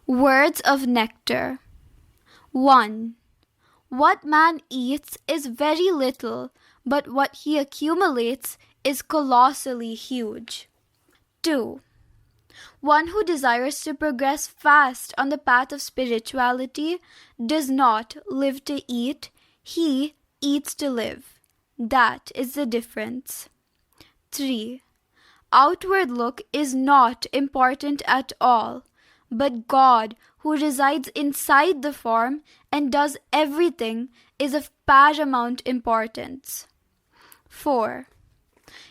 Words of nectar. 1. What man eats is very little, but what he accumulates is colossally huge. 2. One who desires to progress fast on the path of spirituality does not live to eat, he eats to live. That is the difference. 3. Outward look is not important at all, but God, who resides inside the form and does everything, is of paramount importance. 4.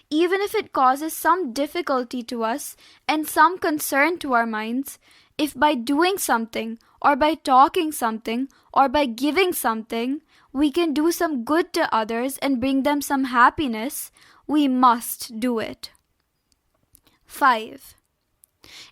Even if it causes some difficulty to us and some concern to our minds, if by doing something or by talking something or by giving something we can do some good to others and bring them some happiness, we must do it. 5.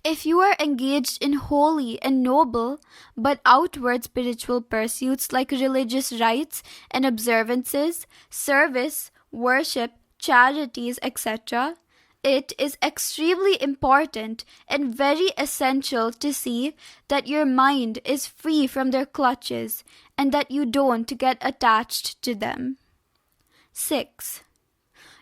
If you are engaged in holy and noble but outward spiritual pursuits like religious rites and observances, service, worship, charities, etc., it is extremely important and very essential to see that your mind is free from their clutches and that you don't get attached to them. 6.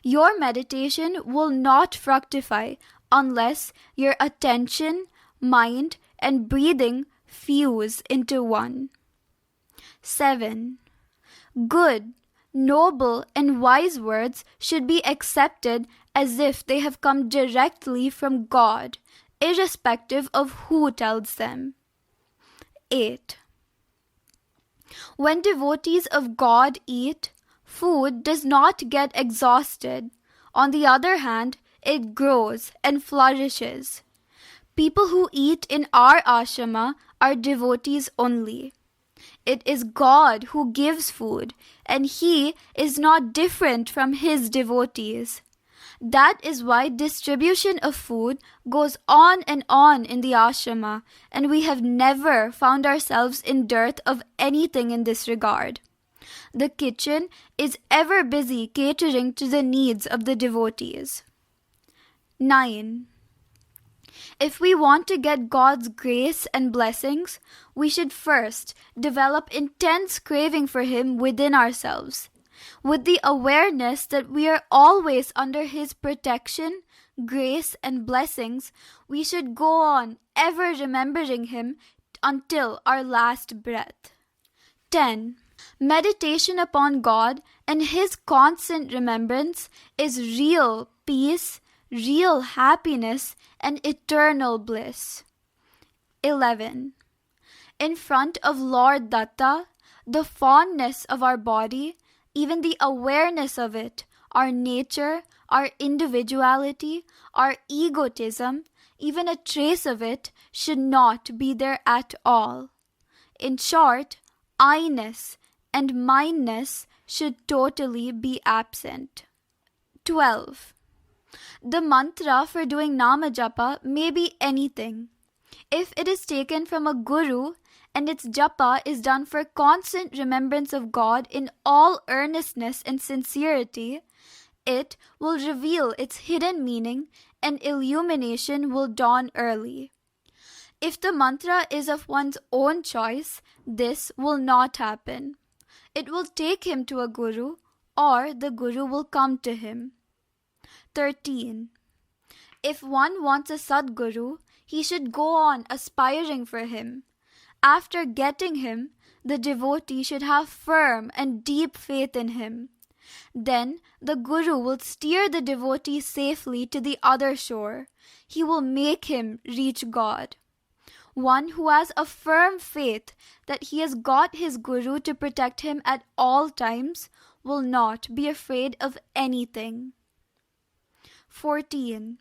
Your meditation will not fructify unless your attention, mind, and breathing fuse into one. 7. Good, noble, and wise words should be accepted as if they have come directly from God, irrespective of who tells them. 8. When devotees of God eat, food does not get exhausted. On the other hand, it grows and flourishes. People who eat in our ashrama are devotees only. It is God who gives food, and He is not different from His devotees. That is why distribution of food goes on and on in the ashrama, and we have never found ourselves in dearth of anything in this regard. The kitchen is ever busy catering to the needs of the devotees. 9. If we want to get God's grace and blessings, we should first develop intense craving for Him within ourselves. With the awareness that we are always under His protection, grace, and blessings, we should go on ever remembering Him until our last breath. 10. Meditation upon God and His constant remembrance is real peace, real happiness, and eternal bliss. 11. In front of Lord Datta, the fondness of our body, even the awareness of it, our nature, our individuality, our egotism, even a trace of it, should not be there at all. In short, I-ness and mindness should totally be absent. 12. The mantra for doing nama japa may be anything. If it is taken from a guru and its japa is done for constant remembrance of God in all earnestness and sincerity, it will reveal its hidden meaning and illumination will dawn early. If the mantra is of one's own choice, this will not happen. It will take him to a guru, or the guru will come to him. 13. If one wants a Sadguru, he should go on aspiring for him. After getting him, the devotee should have firm and deep faith in him. Then the Guru will steer the devotee safely to the other shore. He will make him reach God. One who has a firm faith that he has got his Guru to protect him at all times will not be afraid of anything. 14.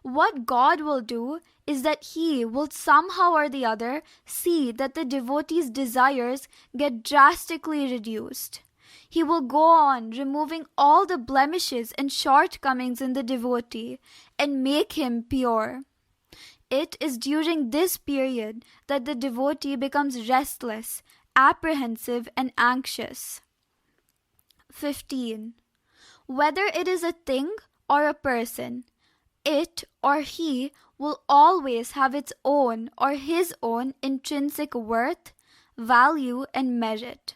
What God will do is that He will somehow or the other see that the devotee's desires get drastically reduced. He will go on removing all the blemishes and shortcomings in the devotee and make him pure. It is during this period that the devotee becomes restless, apprehensive, and anxious. 15. Whether it is a thing or a person, It or he will always have its own or his own intrinsic worth, value, and merit.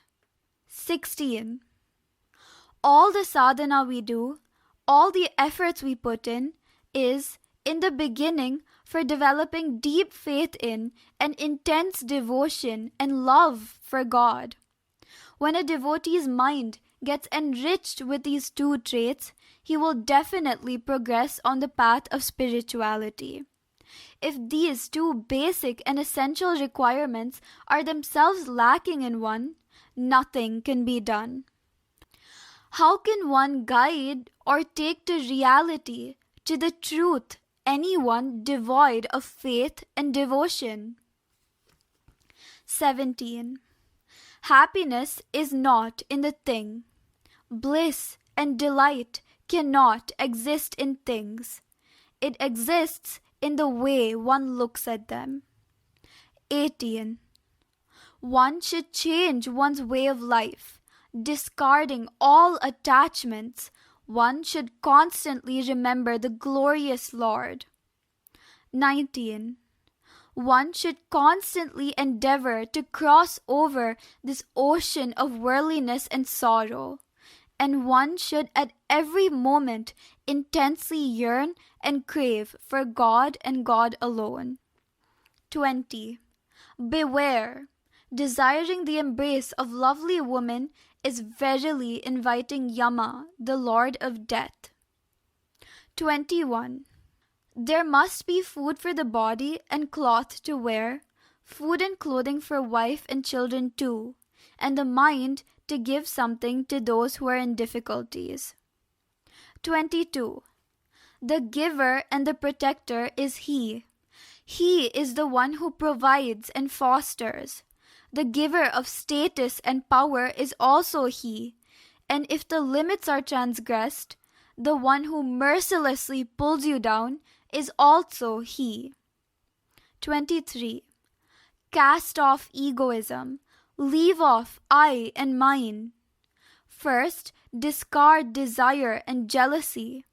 16. All the sadhana we do, all the efforts we put in, is, in the beginning, for developing deep faith in and intense devotion and love for God. When a devotee's mind gets enriched with these two traits, he will definitely progress on the path of spirituality. If these two basic and essential requirements are themselves lacking in one, nothing can be done. How can one guide or take to reality, to the truth, anyone devoid of faith and devotion? 17. Happiness is not in the thing. Bliss and delight cannot exist in things. It exists in the way one looks at them. 18. One should change one's way of life. Discarding all attachments, one should constantly remember the glorious Lord. 19. One should constantly endeavor to cross over this ocean of worldliness and sorrow, and one should at every moment intensely yearn and crave for God and God alone. 20. Beware! Desiring the embrace of lovely woman is verily inviting Yama, the Lord of Death. 21. There must be food for the body and cloth to wear, food and clothing for wife and children too, and the mind to give something to those who are in difficulties. 22. The giver and the protector is He. He is the one who provides and fosters. The giver of status and power is also He, and if the limits are transgressed, the one who mercilessly pulls you down is also He. 23. Cast off egoism. Leave off I and mine. First, discard desire and jealousy.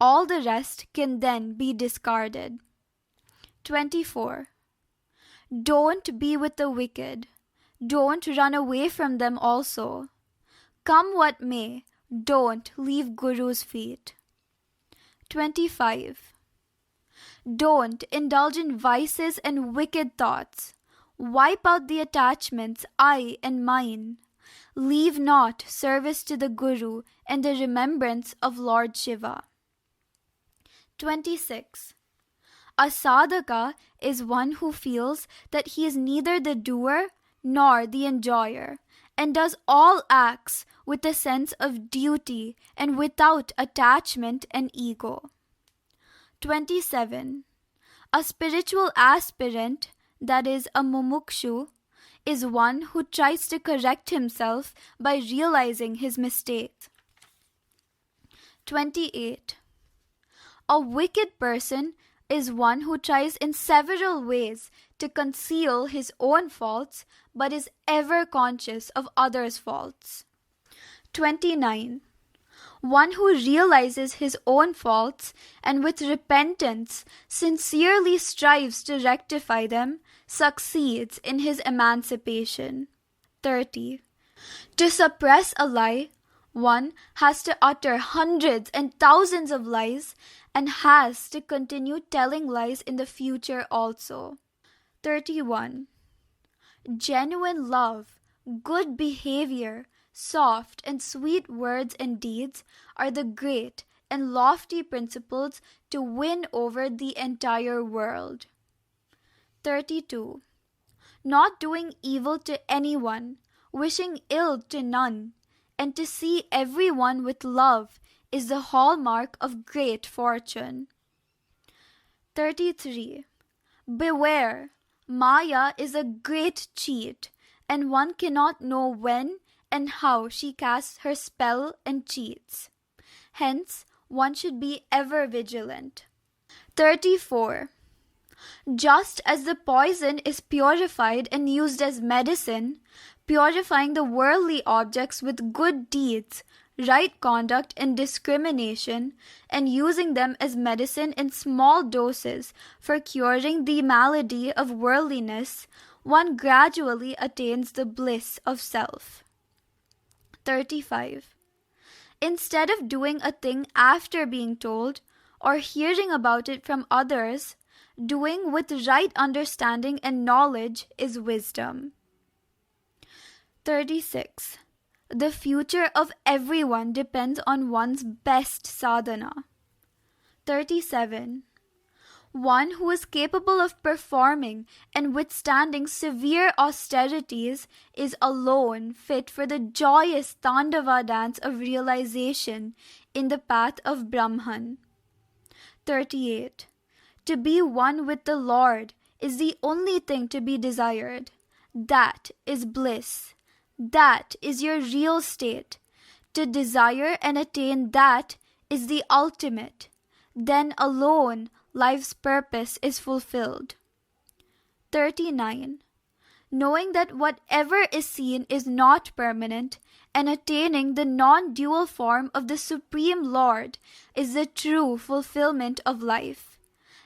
All the rest can then be discarded. 24. Don't be with the wicked. Don't run away from them also. Come what may, don't leave Guru's feet. 25. Don't indulge in vices and wicked thoughts. Wipe out the attachments I and mine. Leave not service to the Guru and the remembrance of Lord Shiva. 26. A sadhaka is one who feels that he is neither the doer nor the enjoyer, and does all acts with a sense of duty and without attachment and ego. 27. A spiritual aspirant, that is a mumukshu, is one who tries to correct himself by realizing his mistakes. 28. A wicked person is one who tries in several ways to conceal his own faults but is ever conscious of others' faults. 29. One who realizes his own faults and with repentance sincerely strives to rectify them succeeds in his emancipation. 30. To suppress a lie, one has to utter hundreds and thousands of lies and has to continue telling lies in the future also. 31. Genuine love, good behavior, soft and sweet words and deeds are the great and lofty principles to win over the entire world. 32. Not doing evil to anyone, wishing ill to none, and to see everyone with love is the hallmark of great fortune. 33. Beware, Maya is a great cheat, and one cannot know when and how she casts her spell and cheats. Hence, one should be ever vigilant. 34. Just as the poison is purified and used as medicine, purifying the worldly objects with good deeds, right conduct and discrimination, and using them as medicine in small doses for curing the malady of worldliness, one gradually attains the bliss of self. 35. Instead of doing a thing after being told or hearing about it from others, doing with right understanding and knowledge is wisdom. 36. The future of everyone depends on one's best sadhana. 37. One who is capable of performing and withstanding severe austerities is alone fit for the joyous Tandava dance of realization in the path of Brahman. 38. To be one with the Lord is the only thing to be desired. That is bliss. That is your real state. To desire and attain that is the ultimate. Then alone life's purpose is fulfilled. 39. Knowing that whatever is seen is not permanent, and attaining the non-dual form of the Supreme Lord is the true fulfillment of life.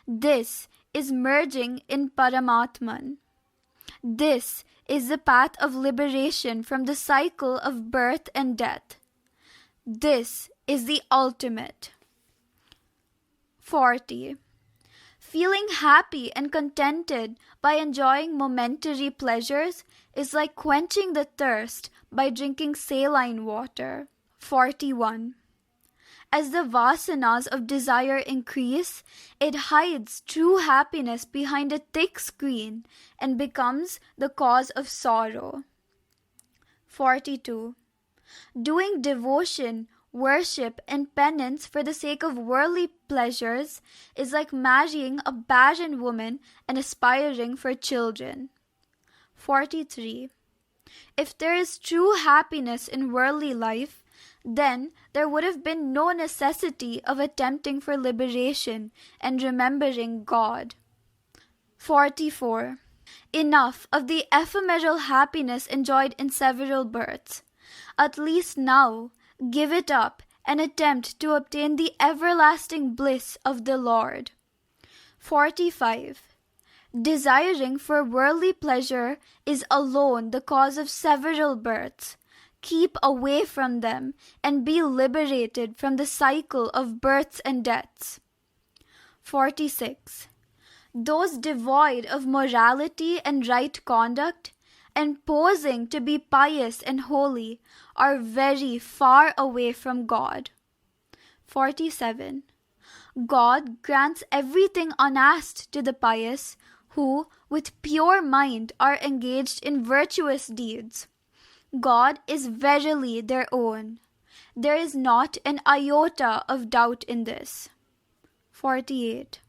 This is merging in Paramatman. This is the path of liberation from the cycle of birth and death. This is the ultimate. 40. Feeling happy and contented by enjoying momentary pleasures is like quenching the thirst by drinking saline water. 41. As the vasanas of desire increase, it hides true happiness behind a thick screen and becomes the cause of sorrow. 42. Doing devotion, worship, and penance for the sake of worldly pleasures is like marrying a barren woman and aspiring for children. 43. If there is true happiness in worldly life, then there would have been no necessity of attempting for liberation and remembering God. 44. Enough of the ephemeral happiness enjoyed in several births. At least now, give it up and attempt to obtain the everlasting bliss of the Lord. 45. Desiring for worldly pleasure is alone the cause of several births. Keep away from them and be liberated from the cycle of births and deaths. 46. Those devoid of morality and right conduct and posing to be pious and holy are very far away from God. 47. God grants everything unasked to the pious who, with pure mind, are engaged in virtuous deeds. God is verily their own. There is not an iota of doubt in this. 48.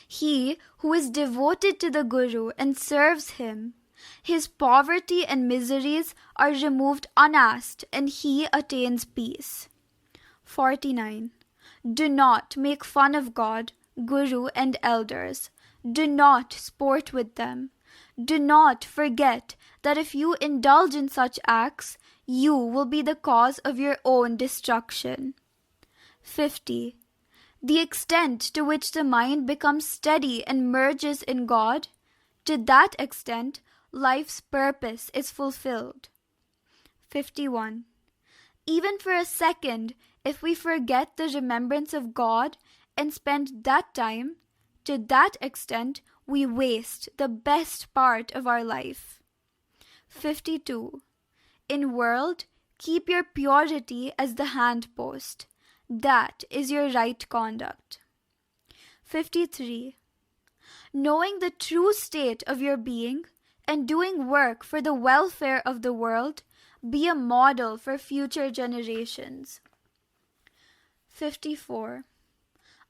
He who is devoted to the Guru and serves him, his poverty and miseries are removed unasked and he attains peace. 49. Do not make fun of God, Guru and elders. Do not sport with them. Do not forget that if you indulge in such acts, you will be the cause of your own destruction. 50. The extent to which the mind becomes steady and merges in God, to that extent, life's purpose is fulfilled. 51. Even for a second, if we forget the remembrance of God and spend that time, to that extent, we waste the best part of our life. 52. In world, keep your purity as the handpost. That is your right conduct. 53. Knowing the true state of your being and doing work for the welfare of the world, be a model for future generations. 54.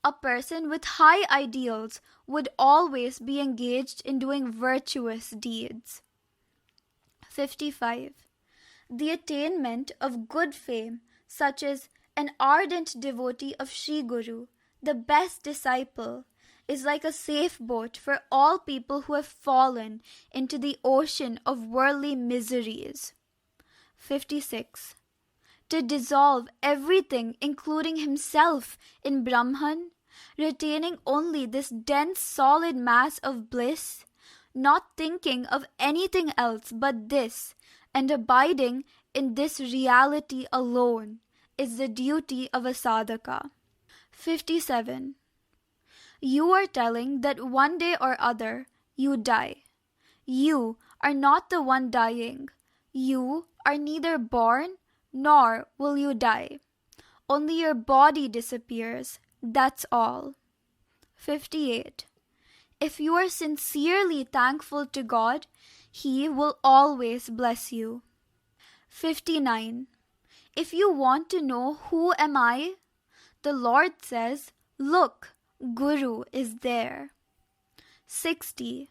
A person with high ideals would always be engaged in doing virtuous deeds. 55. The attainment of good fame, such as an ardent devotee of Sri Guru, the best disciple, is like a safe boat for all people who have fallen into the ocean of worldly miseries. 56. to dissolve everything including himself in Brahman, retaining only this dense solid mass of bliss, not thinking of anything else but this, and abiding in this reality alone, is the duty of a sadhaka. 57. You are telling that one day or other you die. You are not the one dying. You are neither born nor will you die. Only your body disappears, that's all. 58. If you are sincerely thankful to God, He will always bless you. 59. If you want to know who am I, the Lord says, look, Guru is there. 60.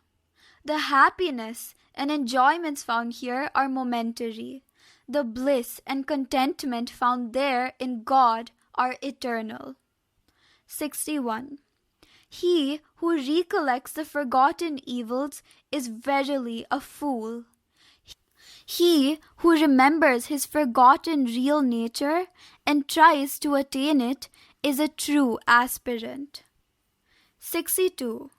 The happiness and enjoyments found here are momentary. The bliss and contentment found there in God are eternal. 61. He who recollects the forgotten evils is verily a fool. He who remembers his forgotten real nature and tries to attain it is a true aspirant. 62.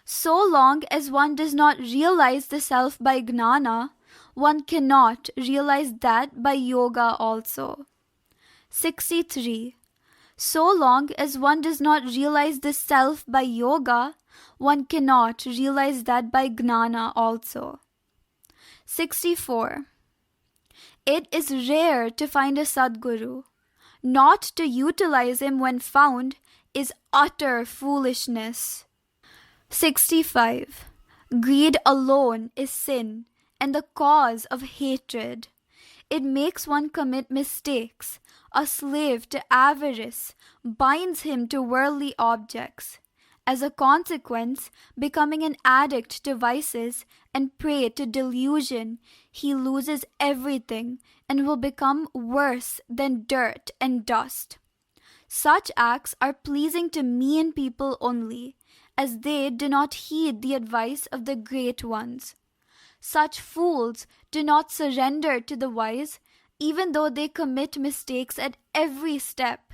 So long as one does not realize the self by gnana, one cannot realize that by yoga also. 63. So long as one does not realize the self by yoga, one cannot realize that by gnana also. 64. It is rare to find a Sadguru. Not to utilize him when found is utter foolishness. 65. Greed alone is sin and the cause of hatred. It makes one commit mistakes. A slave to avarice binds him to worldly objects. As a consequence, becoming an addict to vices and prey to delusion, he loses everything and will become worse than dirt and dust. Such acts are pleasing to mean people only, as they do not heed the advice of the great ones. Such fools do not surrender to the wise, even though they commit mistakes at every step.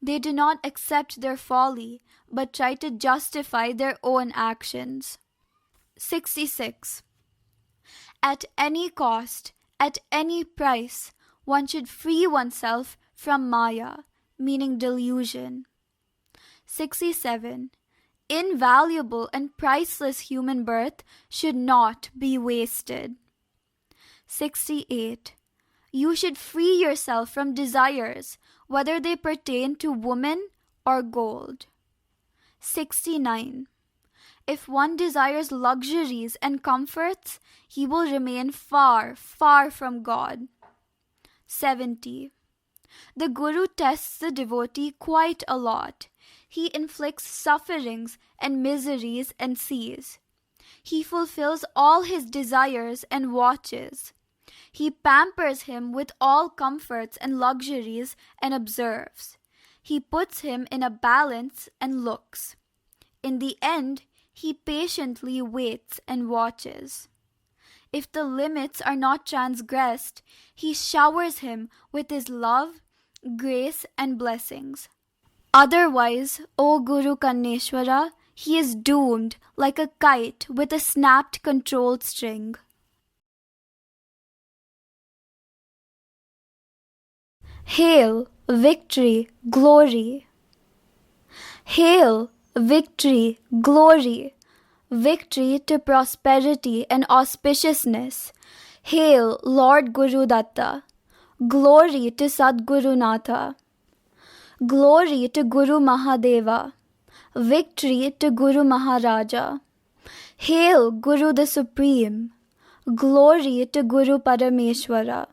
They do not accept their folly, but try to justify their own actions. 66. At any cost, at any price, one should free oneself from Maya, meaning delusion. 67. Invaluable and priceless human birth should not be wasted. 68. You should free yourself from desires, whether they pertain to woman or gold. 69. If one desires luxuries and comforts, he will remain far, far from God. 70. The Guru tests the devotee quite a lot. He inflicts sufferings and miseries and sees. He fulfills all his desires and watches. He pampers him with all comforts and luxuries and observes. He puts him in a balance and looks. In the end, he patiently waits and watches. If the limits are not transgressed, he showers him with his love, grace, and blessings. Otherwise, O Guru Kanneshwara, he is doomed like a kite with a snapped control string. Hail, victory, glory! Hail, victory, glory! Victory to prosperity and auspiciousness. Hail, Lord Guru Datta! Glory to Sadguru Natha! Glory to Guru Mahadeva! Victory to Guru Maharaja! Hail, Guru the Supreme! Glory to Guru Parameshwara!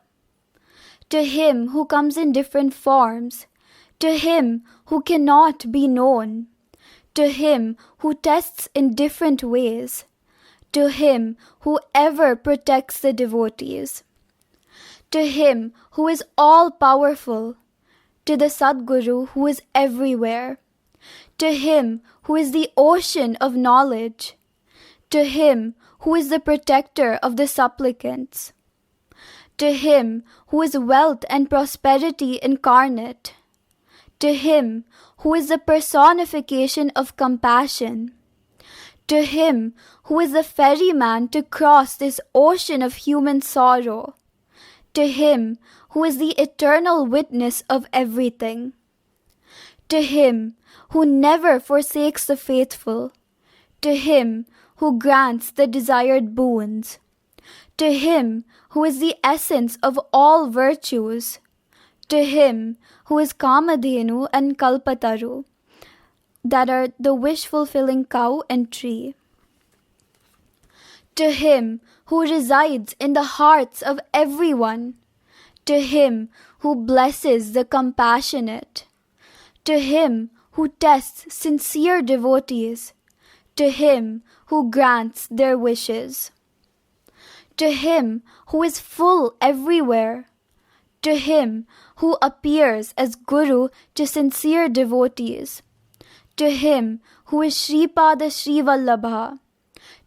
To him who comes in different forms, to him who cannot be known, to him who tests in different ways, to him who ever protects the devotees, to him who is all-powerful, to the Sadguru who is everywhere, to him who is the ocean of knowledge, to him who is the protector of the supplicants, to him who is wealth and prosperity incarnate, to him who is the personification of compassion, to him who is the ferryman to cross this ocean of human sorrow, to him who is the eternal witness of everything, to him who never forsakes the faithful, to him who grants the desired boons, to him who is the essence of all virtues, to him who is Kamadhenu and Kalpataru, that are the wish-fulfilling cow and tree, to him who resides in the hearts of everyone, to him who blesses the compassionate, to him who tests sincere devotees, to him who grants their wishes, to him who is full everywhere, to him who appears as Guru to sincere devotees, to him who is Shripada Srivallabha,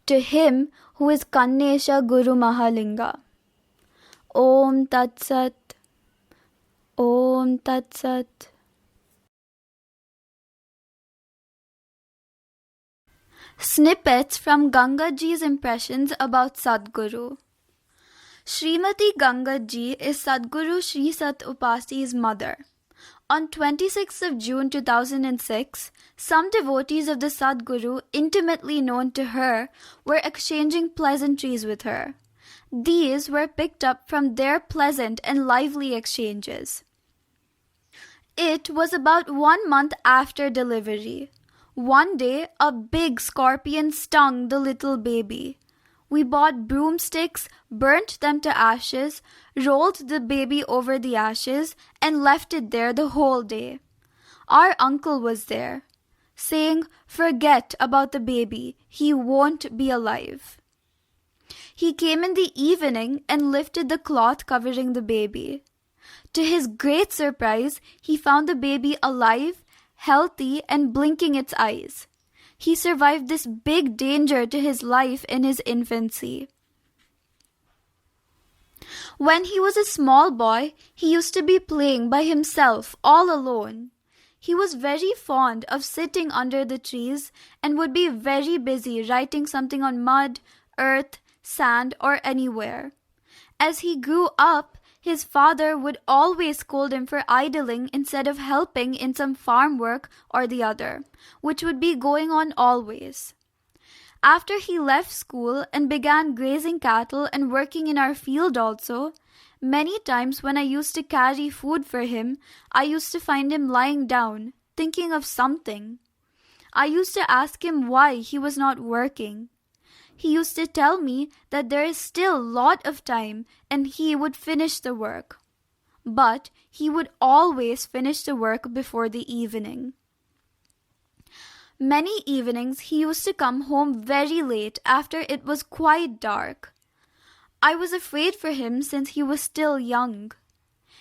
to him who is Kannesha Guru Mahalinga. Om Tat Sat. Om Tat Sat. Snippets from Gangajji's impressions about Sadhguru. Srimati Gangajji is Sadguru Srisatupasi's mother. On 26th of June 2006, some devotees of the Sadguru intimately known to her were exchanging pleasantries with her. These were picked up from their pleasant and lively exchanges. It was about 1 month after delivery. One day, a big scorpion stung the little baby. We bought broomsticks, burnt them to ashes, rolled the baby over the ashes, and left it there the whole day. Our uncle was there, saying, "Forget about the baby, he won't be alive." He came in the evening and lifted the cloth covering the baby. To his great surprise, he found the baby alive, healthy, and blinking its eyes. He survived this big danger to his life in his infancy. When he was a small boy, he used to be playing by himself, all alone. He was very fond of sitting under the trees and would be very busy writing something on mud, earth, sand, or anywhere. As he grew up, his father would always scold him for idling instead of helping in some farm work or the other, which would be going on always. After he left school and began grazing cattle and working in our field also, many times when I used to carry food for him, I used to find him lying down, thinking of something. I used to ask him why he was not working. He used to tell me that there is still a lot of time and he would finish the work. But he would always finish the work before the evening. Many evenings he used to come home very late after it was quite dark. I was afraid for him since he was still young.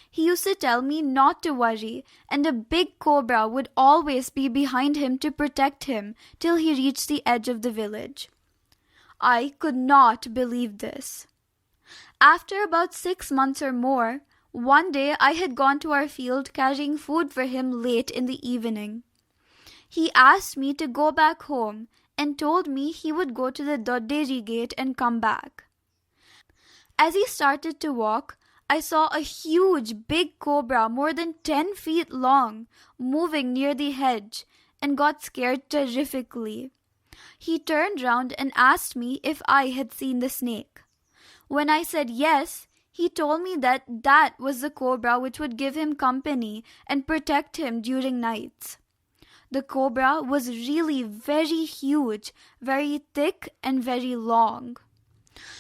He used to tell me not to worry, and a big cobra would always be behind him to protect him till he reached the edge of the village. I could not believe this. After about 6 months or more, one day I had gone to our field carrying food for him late in the evening. He asked me to go back home and told me he would go to the Dodderi gate and come back. As he started to walk, I saw a huge big cobra more than 10 feet long moving near the hedge and got scared terrifically. He turned round and asked me if I had seen the snake. When I said yes, he told me that that was the cobra which would give him company and protect him during nights. The cobra was really very huge, very thick and very long.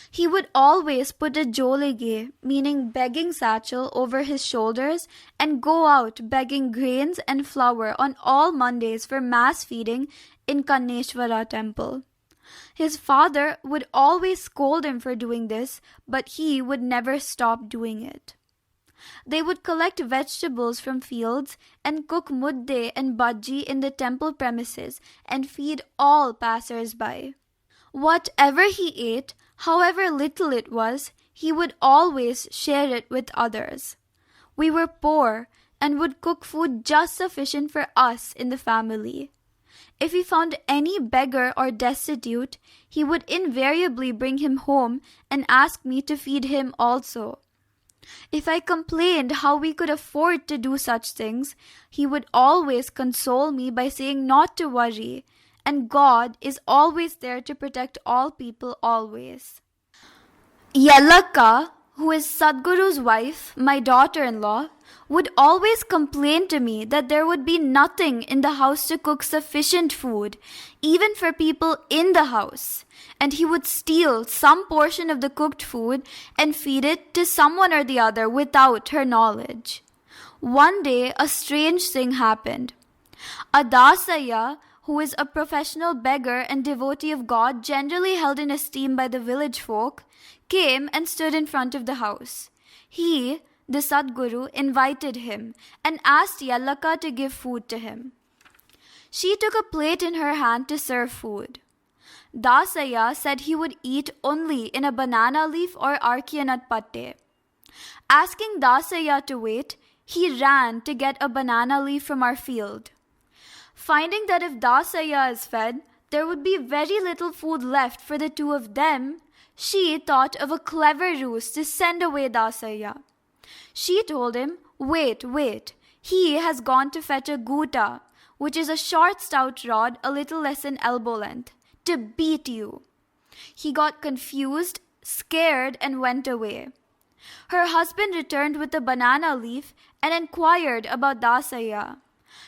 He would always put a jolige, meaning begging satchel, over his shoulders and go out begging grains and flour on all Mondays for mass feeding in Kanneshwara temple. His father would always scold him for doing this, but he would never stop doing it. They would collect vegetables from fields and cook mudde and bhaji in the temple premises and feed all passers-by. Whatever he ate, however little it was, he would always share it with others. We were poor and would cook food just sufficient for us in the family. If he found any beggar or destitute, he would invariably bring him home and ask me to feed him also. If I complained how we could afford to do such things, he would always console me by saying not to worry, and God is always there to protect all people always. Yellakka, who is Sadguru's wife, my daughter-in-law, would always complain to me that there would be nothing in the house to cook sufficient food, even for people in the house, and he would steal some portion of the cooked food and feed it to someone or the other without her knowledge. One day, a strange thing happened. A dasaya, who is a professional beggar and devotee of God generally held in esteem by the village folk, came and stood in front of the house. He, the Sadguru, invited him and asked Yellakka to give food to him. She took a plate in her hand to serve food. Dasaya said he would eat only in a banana leaf or arkianat patte. Asking Dasaya to wait, he ran to get a banana leaf from our field. Finding that if Dasaya is fed, there would be very little food left for the two of them, she thought of a clever ruse to send away Dasaya. She told him, wait, he has gone to fetch a guta, which is a short stout rod a little less than elbow length, to beat you. He got confused, scared, and went away. Her husband returned with a banana leaf and inquired about Dasaya.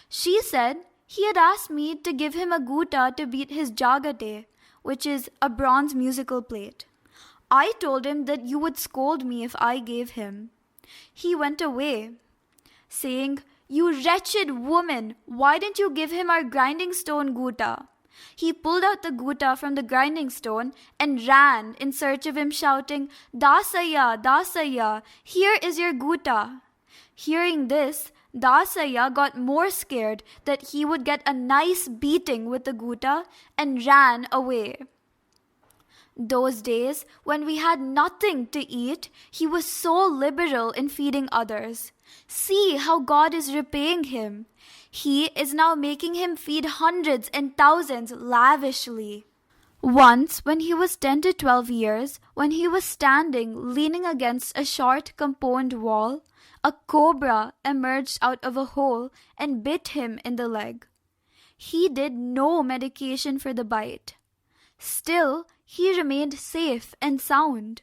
She said he had asked me to give him a guta to beat his jagate, which is a bronze musical plate. I told him that you would scold me if I gave him. He went away, saying, "You wretched woman, why didn't you give him our grinding stone guta?" He pulled out the guta from the grinding stone and ran in search of him, shouting, "Dasaya, Dasaya, here is your guta." Hearing this, Dasaya got more scared that he would get a nice beating with the guta and ran away. Those days, when we had nothing to eat, he was so liberal in feeding others. See how God is repaying him. He is now making him feed hundreds and thousands lavishly. Once, when he was 10 to 12 years, when he was standing leaning against a short compound wall, a cobra emerged out of a hole and bit him in the leg. He did no medication for the bite. Still, he remained safe and sound.